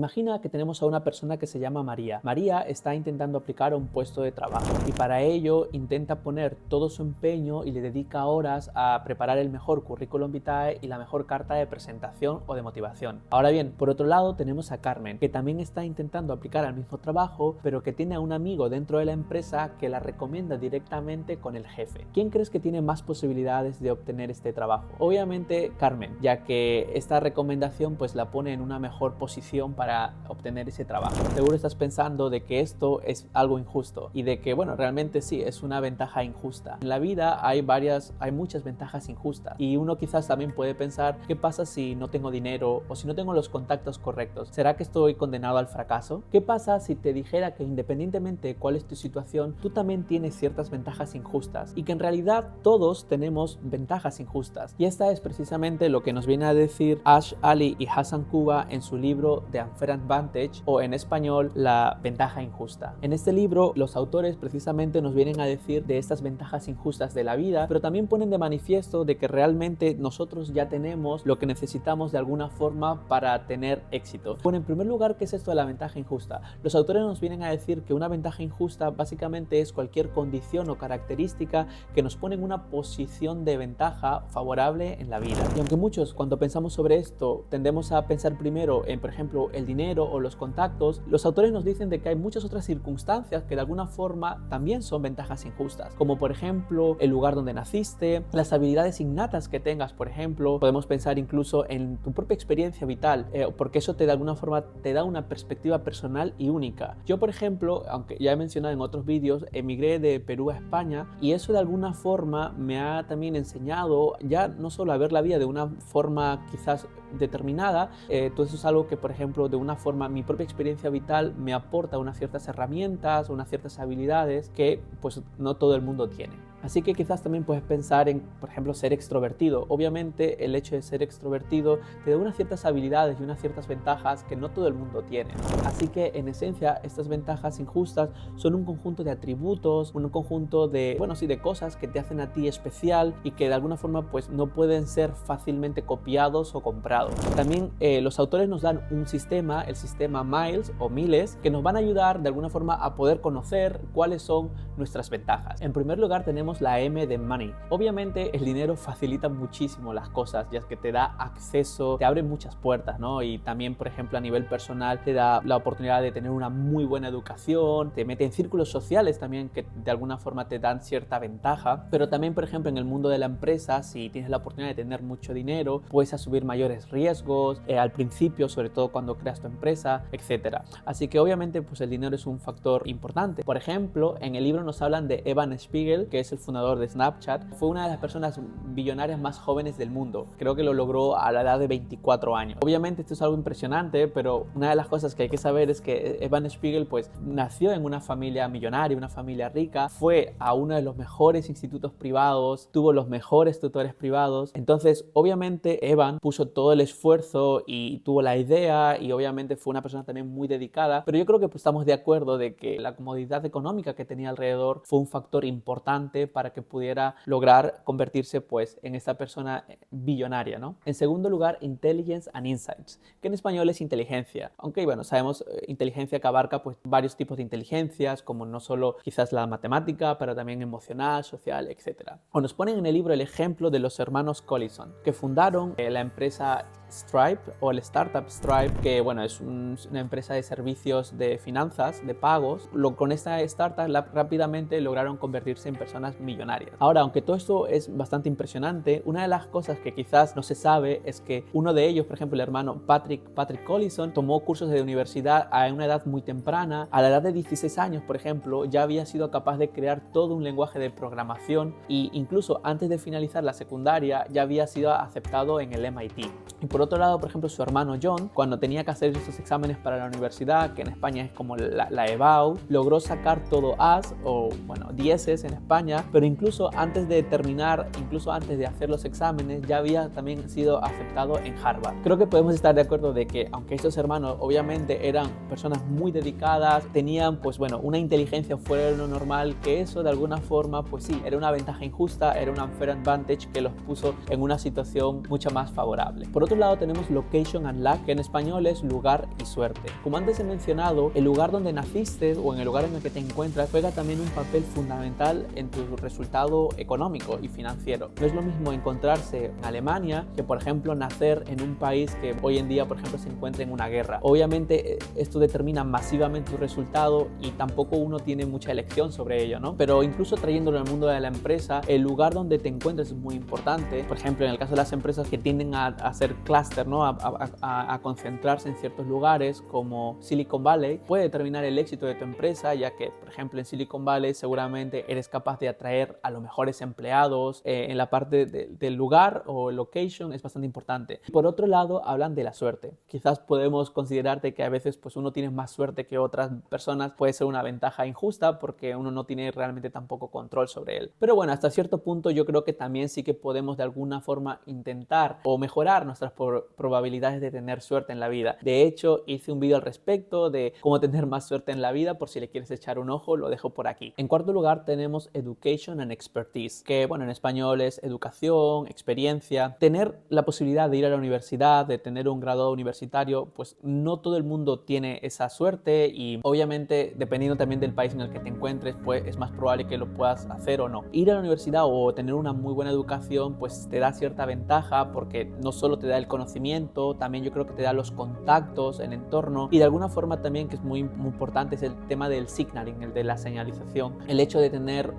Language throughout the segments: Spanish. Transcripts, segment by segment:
Imagina que tenemos a una persona que se llama María. María está intentando aplicar a un puesto de trabajo y para ello intenta poner todo su empeño y le dedica horas a preparar el mejor currículum vitae y la mejor carta de presentación o de motivación. Ahora bien, por otro lado tenemos a Carmen, que también está intentando aplicar al mismo trabajo, pero que tiene a un amigo dentro de la empresa que la recomienda directamente con el jefe. ¿Quién crees que tiene más posibilidades de obtener este trabajo? Obviamente Carmen, ya que esta recomendación pues la pone en una mejor posición para obtener ese trabajo. Seguro estás pensando de que esto es algo injusto y de que, bueno, realmente sí, es una ventaja injusta. En la vida hay muchas ventajas injustas y uno quizás también puede pensar, ¿qué pasa si no tengo dinero o si no tengo los contactos correctos? ¿Será que estoy condenado al fracaso? ¿Qué pasa si te dijera que independientemente de cuál es tu situación, tú también tienes ciertas ventajas injustas y que en realidad todos tenemos ventajas injustas? Y esta es precisamente lo que nos viene a decir Ash Ali y Hassan Kuba en su libro The Unfair Advantage, o en español La ventaja injusta. En este libro los autores precisamente nos vienen a decir de estas ventajas injustas de la vida, pero también ponen de manifiesto de que realmente nosotros ya tenemos lo que necesitamos de alguna forma para tener éxito. Bueno, en primer lugar, ¿qué es esto de la ventaja injusta? Los autores nos vienen a decir que una ventaja injusta básicamente es cualquier condición o característica que nos pone en una posición de ventaja favorable en la vida. Y aunque muchos cuando pensamos sobre esto tendemos a pensar primero en, por ejemplo, el dinero o los contactos, los autores nos dicen de que hay muchas otras circunstancias que de alguna forma también son ventajas injustas, como por ejemplo el lugar donde naciste, las habilidades innatas que tengas, por ejemplo, podemos pensar incluso en tu propia experiencia vital, porque eso de alguna forma te da una perspectiva personal y única. Yo, por ejemplo, aunque ya he mencionado en otros vídeos, emigré de Perú a España y eso de alguna forma me ha también enseñado ya no solo a ver la vida de una forma quizás determinada, todo eso es algo que, por ejemplo, de una forma, mi propia experiencia vital me aporta unas ciertas herramientas, unas ciertas habilidades que pues no todo el mundo tiene. Así que quizás también puedes pensar en, por ejemplo, ser extrovertido. Obviamente el hecho de ser extrovertido te da unas ciertas habilidades y unas ciertas ventajas que no todo el mundo tiene. Así que en esencia estas ventajas injustas son un conjunto de atributos, un conjunto de, bueno, sí, de cosas que te hacen a ti especial y que de alguna forma pues no pueden ser fácilmente copiados o comprados. También los autores nos dan un sistema, el sistema Miles o Miles, que nos van a ayudar de alguna forma a poder conocer cuáles son nuestras ventajas. En primer lugar tenemos la M de Money. Obviamente el dinero facilita muchísimo las cosas, ya que te da acceso, te abre muchas puertas, ¿no? Y también, por ejemplo, a nivel personal te da la oportunidad de tener una muy buena educación, te mete en círculos sociales también que de alguna forma te dan cierta ventaja, pero también, por ejemplo, en el mundo de la empresa, si tienes la oportunidad de tener mucho dinero, puedes asumir mayores riesgos al principio, sobre todo cuando creas tu empresa, etcétera. Así que obviamente pues el dinero es un factor importante. Por ejemplo, en el libro nos hablan de Evan Spiegel, que es el fundador de Snapchat. Fue una de las personas billonarias más jóvenes del mundo. Creo que lo logró a la edad de 24 años. Obviamente esto es algo impresionante, pero una de las cosas que hay que saber es que Evan Spiegel pues nació en una familia millonaria, una familia rica, fue a uno de los mejores institutos privados, tuvo los mejores tutores privados. Entonces obviamente Evan puso todo el esfuerzo y tuvo la idea y obviamente fue una persona también muy dedicada, pero yo creo que pues estamos de acuerdo de que la comodidad económica que tenía alrededor fue un factor importante para que pudiera lograr convertirse pues en esta persona billonaria, ¿no? En segundo lugar, Intelligence and Insights, que en español es inteligencia, aunque bueno, sabemos inteligencia que abarca pues varios tipos de inteligencias, como no solo quizás la matemática, pero también emocional, social, etc. O nos ponen en el libro el ejemplo de los hermanos Collison, que fundaron la empresa Stripe o el startup Stripe, que bueno, es una empresa de servicios de finanzas, de pagos. Con esta startup rápidamente lograron convertirse en personas millonarias. Ahora, aunque todo esto es bastante impresionante, una de las cosas que quizás no se sabe es que uno de ellos, por ejemplo el hermano Patrick Collison, tomó cursos de universidad a una edad muy temprana. A la edad de 16 años, por ejemplo, ya había sido capaz de crear todo un lenguaje de programación e incluso antes de finalizar la secundaria ya había sido aceptado en el MIT. Y por otro lado, por ejemplo, su hermano John, cuando tenía que hacer esos exámenes para la universidad, que en España es como la EBAU, logró sacar todo As o bueno, 10 en España, pero incluso antes de terminar, incluso antes de hacer los exámenes, ya había también sido aceptado en Harvard. Creo que podemos estar de acuerdo de que aunque estos hermanos obviamente eran personas muy dedicadas, tenían pues bueno, una inteligencia fuera de lo normal, que eso de alguna forma pues sí, era una ventaja injusta, era un unfair advantage que los puso en una situación mucho más favorable. Por otro lado, lado tenemos location and luck, que en español es lugar y suerte. Como antes he mencionado, el lugar donde naciste o en el lugar en el que te encuentras juega también un papel fundamental en tu resultado económico y financiero. No es lo mismo encontrarse en Alemania que, por ejemplo, nacer en un país que hoy en día, por ejemplo, se encuentra en una guerra. Obviamente esto determina masivamente tu resultado y tampoco uno tiene mucha elección sobre ello, ¿no? Pero incluso trayéndolo al mundo de la empresa, el lugar donde te encuentres es muy importante. Por ejemplo, en el caso de las empresas que tienden a hacer clúster, ¿no? a concentrarse en ciertos lugares como Silicon Valley, puede determinar el éxito de tu empresa, ya que, por ejemplo, en Silicon Valley seguramente eres capaz de atraer a los mejores empleados. En la parte del lugar o location es bastante importante. Por otro lado, hablan de la suerte. Quizás podemos considerarte que a veces pues, uno tiene más suerte que otras personas. Puede ser una ventaja injusta porque uno no tiene realmente tampoco control sobre él. Pero bueno, hasta cierto punto yo creo que también sí que podemos de alguna forma intentar o mejorar nuestras probabilidades de tener suerte en la vida. De hecho, hice un vídeo al respecto de cómo tener más suerte en la vida. Por si le quieres echar un ojo, lo dejo por aquí. En cuarto lugar tenemos Education and Expertise, que bueno, en español es educación, experiencia. Tener la posibilidad de ir a la universidad, de tener un grado universitario, pues no todo el mundo tiene esa suerte y obviamente dependiendo también del país en el que te encuentres, pues es más probable que lo puedas hacer o no. Ir a la universidad o tener una muy buena educación pues te da cierta ventaja porque no solo te da el conocimiento, también yo creo que te da los contactos, el entorno y de alguna forma también que es muy importante es el tema del signaling, el de la señalización. El hecho de tener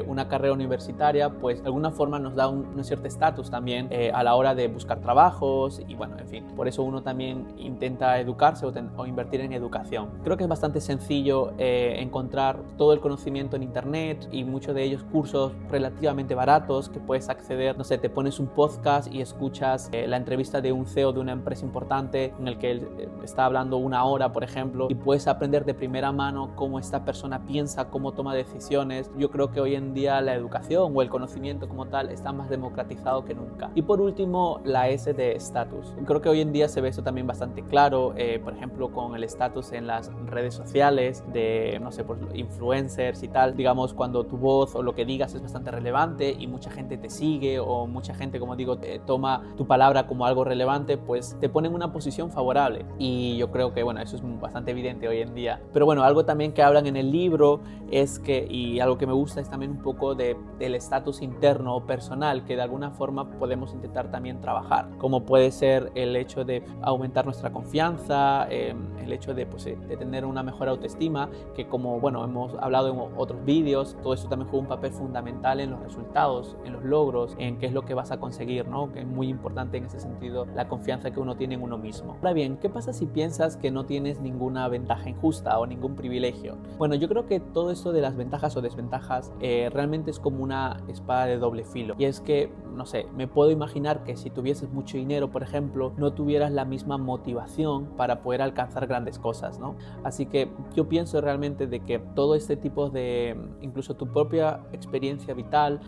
una carrera universitaria pues de alguna forma nos da un cierto estatus también a la hora de buscar trabajos y bueno, en fin, por eso uno también intenta educarse o invertir en educación. Creo que es bastante sencillo encontrar todo el conocimiento en internet y muchos de ellos cursos relativamente baratos que puedes acceder, no sé, te pones un podcast y escuchas la entrevista de un CEO de una empresa importante en el que él está hablando una hora, por ejemplo, y puedes aprender de primera mano cómo esta persona piensa, cómo toma decisiones. Yo creo que hoy en día la educación o el conocimiento como tal está más democratizado que nunca. Y por último, la S de estatus. Creo que hoy en día se ve esto también bastante claro, por ejemplo, con el estatus en las redes sociales de, no sé, pues influencers y tal. Digamos, cuando tu voz o lo que digas es bastante relevante y mucha gente te sigue o mucha gente, como digo, toma tu palabra como algo relevante, pues te pone en una posición favorable. Y yo creo que, bueno, eso es bastante evidente hoy en día. Pero bueno, algo también que hablan en el libro es que, y algo que me gusta es también un poco del estatus interno o personal que de alguna forma podemos intentar también trabajar, como puede ser el hecho de aumentar nuestra confianza, el hecho de tener una mejor autoestima, que como bueno hemos hablado en otros vídeos, todo eso también juega un papel fundamental en los resultados, en los logros, en qué es lo que vas a conseguir, ¿no? Que es muy importante en ese sentido la confianza que uno tiene en uno mismo. Ahora bien, ¿qué pasa si piensas que no tienes ninguna ventaja injusta o ningún privilegio? Bueno, yo creo que todo esto de las ventajas o desventajas realmente es como una espada de doble filo, y es que, no sé, me puedo imaginar que si tuvieses mucho dinero, por ejemplo, no tuvieras la misma motivación para poder alcanzar grandes cosas, ¿no? Así que yo pienso realmente de que todo este tipo de, incluso tu propia experiencia vital,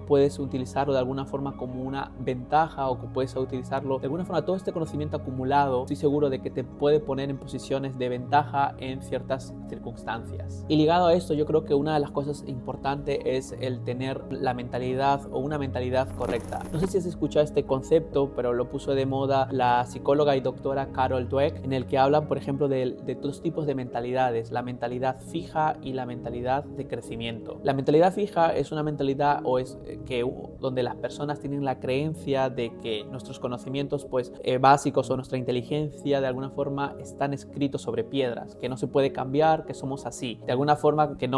puedes utilizarlo de alguna forma como una ventaja o que puedes utilizarlo de alguna forma, todo este conocimiento acumulado, estoy seguro de que te puede poner en posiciones de ventaja en ciertas circunstancias. Y ligado a esto, yo creo que una de las cosas importantes es el tener la mentalidad o una mentalidad correcta. No sé si has escuchado este concepto, pero lo puso de moda la psicóloga y doctora Carol Dweck, en el que hablan, por ejemplo, de dos tipos de mentalidades, la mentalidad fija y la mentalidad de crecimiento. La mentalidad fija es una mentalidad donde las personas tienen la creencia de que nuestros conocimientos básicos o nuestra inteligencia de alguna forma están escritos sobre piedras, que no se puede cambiar, que somos así. De alguna forma que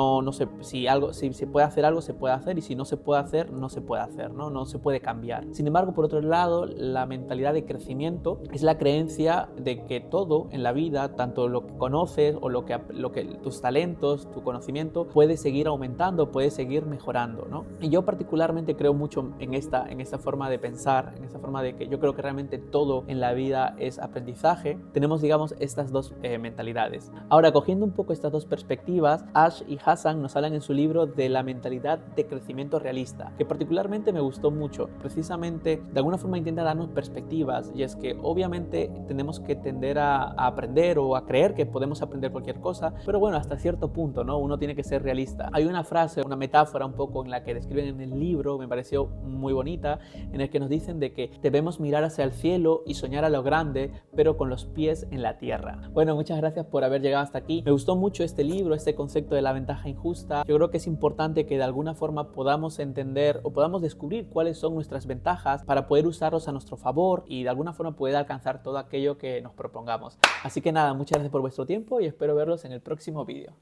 si se puede hacer algo, se puede hacer, y si no se puede hacer, no se puede hacer, ¿no? No se puede cambiar. Sin embargo, por otro lado, la mentalidad de crecimiento es la creencia de que todo en la vida, tanto lo que conoces o lo que tus talentos, tu conocimiento, puede seguir aumentando, puede seguir mejorando, ¿no? Y yo particularmente creo mucho en esta forma de pensar, en esta forma de que yo creo que realmente todo en la vida es aprendizaje. Tenemos, digamos, estas dos mentalidades. Ahora, cogiendo un poco estas dos perspectivas, Ash y Hassan nos hablan en su libro de la mentalidad de crecimiento realista, que particularmente me gustó mucho. Precisamente, de alguna forma intenta darnos perspectivas, y es que obviamente tenemos que tender a aprender o a creer que podemos aprender cualquier cosa, pero bueno, hasta cierto punto, ¿no? Uno tiene que ser realista. Hay una frase, una metáfora un poco en la que describen en el libro, me pareció muy bonita, en el que nos dicen de que debemos mirar mirar hacia el cielo y soñar a lo grande, pero con los pies en la tierra. Bueno, muchas gracias por haber llegado hasta aquí. Me gustó mucho este libro, este concepto de la ventaja injusta. Yo creo que es importante que de alguna forma podamos entender o podamos descubrir cuáles son nuestras ventajas para poder usarlos a nuestro favor y de alguna forma poder alcanzar todo aquello que nos propongamos. Así que nada, muchas gracias por vuestro tiempo y espero verlos en el próximo vídeo.